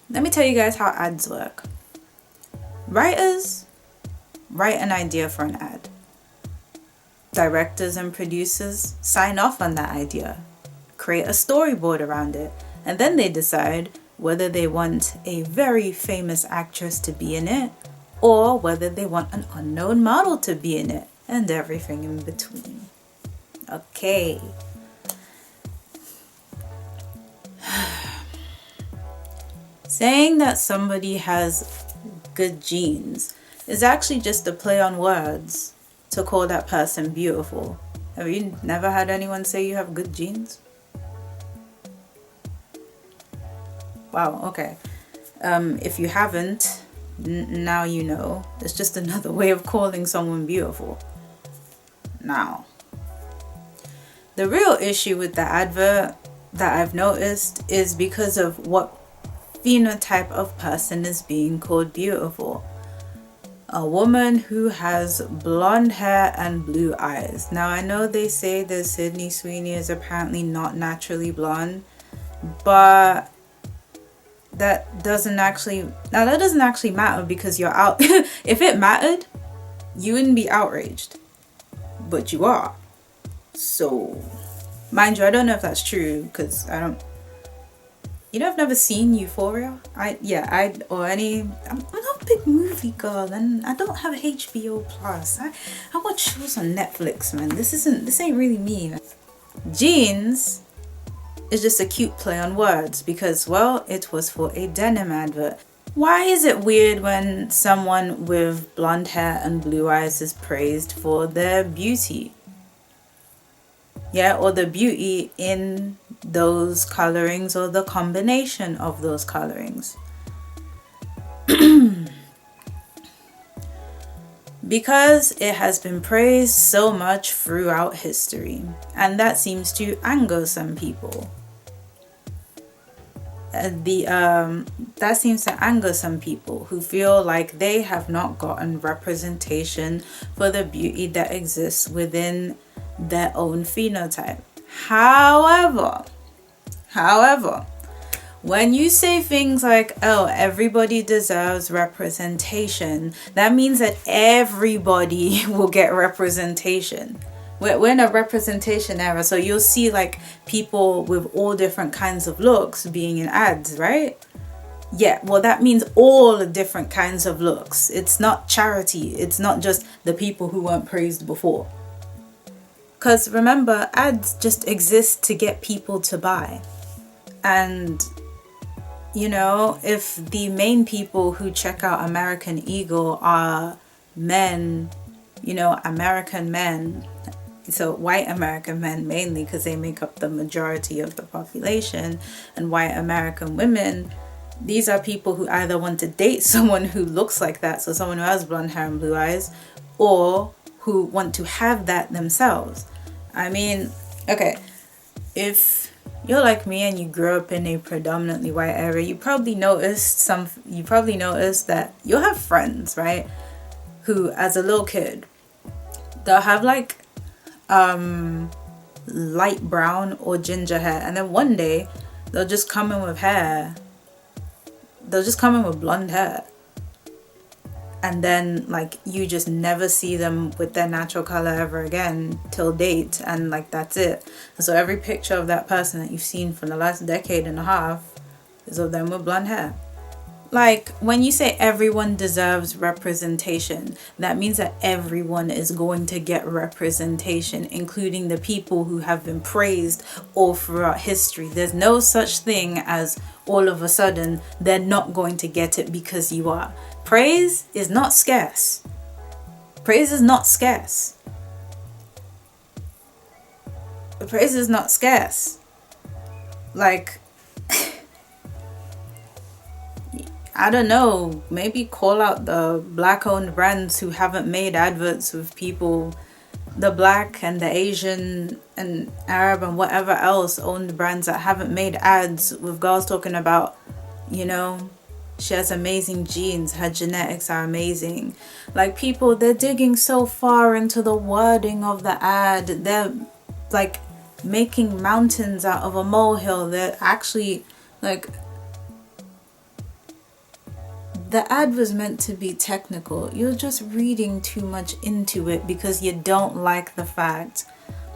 Let me tell you guys how ads work. Writers write an idea for an ad. Directors and producers sign off on that idea, create a storyboard around it, and then they decide whether they want a very famous actress to be in it or whether they want an unknown model to be in it, and everything in between. Okay. Saying that somebody has good genes is actually just a play on words to call that person beautiful. Have you never had anyone say you have good genes? Wow, okay. If you haven't, now you know. It's just another way of calling someone beautiful. Now, the real issue with the advert that I've noticed is because of what phenotype of person is being called beautiful. A woman who has blonde hair and blue eyes. Now, I know they say that Sydney Sweeney is apparently not naturally blonde, but that doesn't actually matter because you're out. If it mattered, you wouldn't be outraged, but you are. So, mind you, I don't know if that's true because I've never seen Euphoria. I'm not a big movie girl, and I don't have HBO Plus. I watch shows on Netflix, man. This ain't really me. Jeans is just a cute play on words because, well, it was for a denim advert. Why is it weird when someone with blonde hair and blue eyes is praised for their beauty? Yeah, or the beauty in those colorings or the combination of those colorings. Because it has been praised so much throughout history, and that seems to anger some people. That seems to anger some people who feel like they have not gotten representation for the beauty that exists within their own phenotype. However, when you say things like, oh, everybody deserves representation, that means that everybody will get representation. We're in a representation era, so you'll see like people with all different kinds of looks being in ads, right? Yeah, well, that means all different kinds of looks. It's not charity. It's not just the people who weren't praised before. Because remember, ads just exist to get people to buy. And, if the main people who check out American Eagle are men, American men, so white American men mainly because they make up the majority of the population, and white American women, these are people who either want to date someone who looks like that, so someone who has blonde hair and blue eyes, or who want to have that themselves. I mean, okay, if you're like me and you grew up in a predominantly white area, you probably noticed that you'll have friends, right, who as a little kid, they'll have like light brown or ginger hair, and then one day they'll just come in with blonde hair, and then like you just never see them with their natural color ever again till date, and like that's it. And so every picture of that person that you've seen for the last decade and a half is of them with blonde hair. Like, when you say everyone deserves representation, that means that everyone is going to get representation, including the people who have been praised all throughout history. There's no such thing as all of a sudden they're not going to get it because you are. Praise is not scarce. Praise is not scarce. Praise is not scarce. Like, I don't know, maybe call out the black-owned brands who haven't made adverts with people, the black and the Asian and Arab and whatever else owned brands that haven't made ads with girls talking about, she has amazing genes, her genetics are amazing. Like, people, they're digging so far into the wording of the ad. They're like making mountains out of a molehill. They're actually like the ad was meant to be technical. You're just reading too much into it because you don't like the fact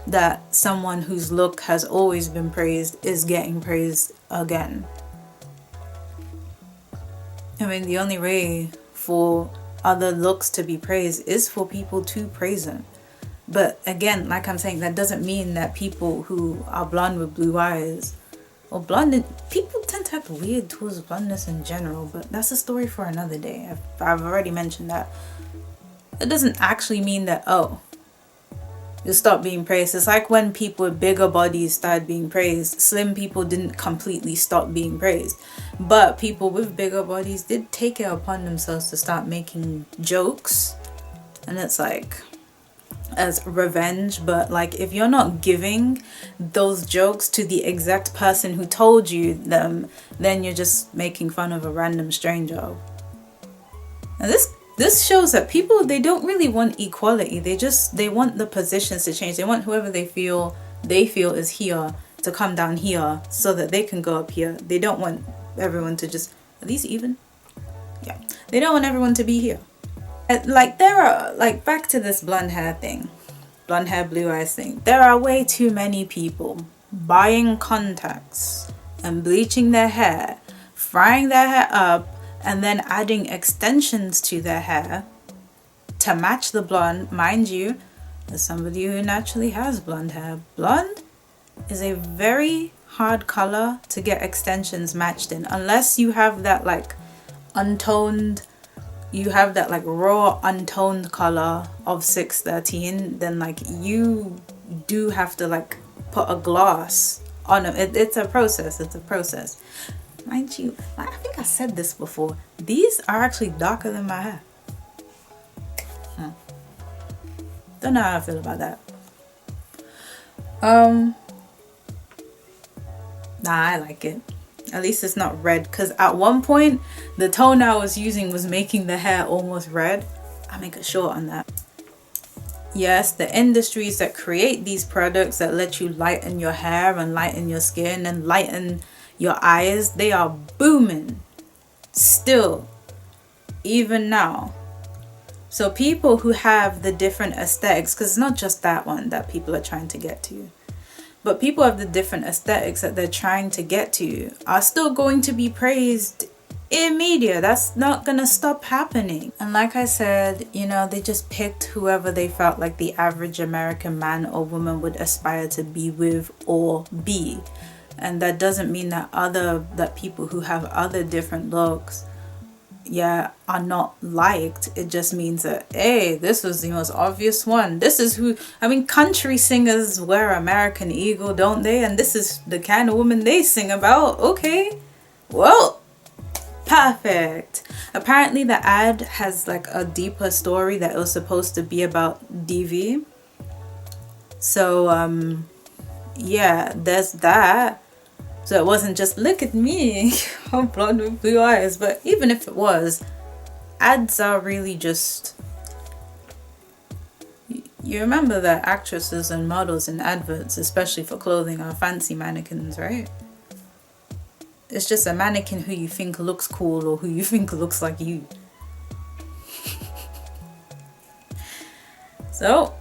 that someone whose look has always been praised is getting praised again. I mean, the only way for other looks to be praised is for people to praise them. But again, like I'm saying, that doesn't mean that people who are blonde with blue eyes or blonde, people tend to act weird towards blondness in general, but that's a story for another day. I've already mentioned that. It doesn't actually mean that, oh, you stop being praised. It's like when people with bigger bodies started being praised, slim people didn't completely stop being praised. But people with bigger bodies did take it upon themselves to start making jokes. And it's like, as revenge, but like if you're not giving those jokes to the exact person who told you them, then you're just making fun of a random stranger. And this shows that people, they don't really want equality. They want the positions to change. They want whoever they feel is here to come down here so that they can go up here. They don't want everyone to just, are these even? Yeah. They don't want everyone to be here. Like there are, like back to this blonde hair thing, blonde hair, blue eyes thing. There are way too many people buying contacts and bleaching their hair, frying their hair up, and then adding extensions to their hair to match the blonde. Mind you, as somebody who naturally has blonde hair, blonde is a very hard color to get extensions matched in, unless you have that like untoned, you have that like raw untoned color of 613, then like you do have to like put a gloss on it. It's a process. Mind you, I think I said this before, these are actually darker than my hair. Don't know how I feel about that. Nah, I like it. At least it's not red, because at one point the tone I was using was making the hair almost red. I'll make a short on that. Yes, the industries that create these products that let you lighten your hair and lighten your skin and lighten your eyes, they are booming still, even now. So people who have the different aesthetics, because it's not just that one that people are trying to get to, but people have the different aesthetics that they're trying to get to, are still going to be praised in media. That's not gonna stop happening. And like I said, you know, they just picked whoever they felt like the average American man or woman would aspire to be with or be. And that doesn't mean that people who have other different looks, are not liked. It just means that, hey, this was the most obvious one. This is who, I mean, country singers wear American Eagle, don't they? And this is the kind of woman they sing about. Okay, well, perfect. Apparently the ad has like a deeper story that it was supposed to be about DV. So yeah, there's that. So it wasn't just, look at me, I'm blonde with blue eyes. But even if it was, ads are really just, you remember that actresses and models in adverts, especially for clothing, are fancy mannequins, right? It's just a mannequin who you think looks cool or who you think looks like you. So,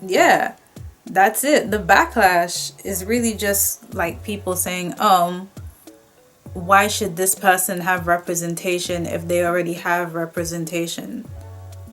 yeah. That's it. The backlash is really just like people saying, why should this person have representation if they already have representation?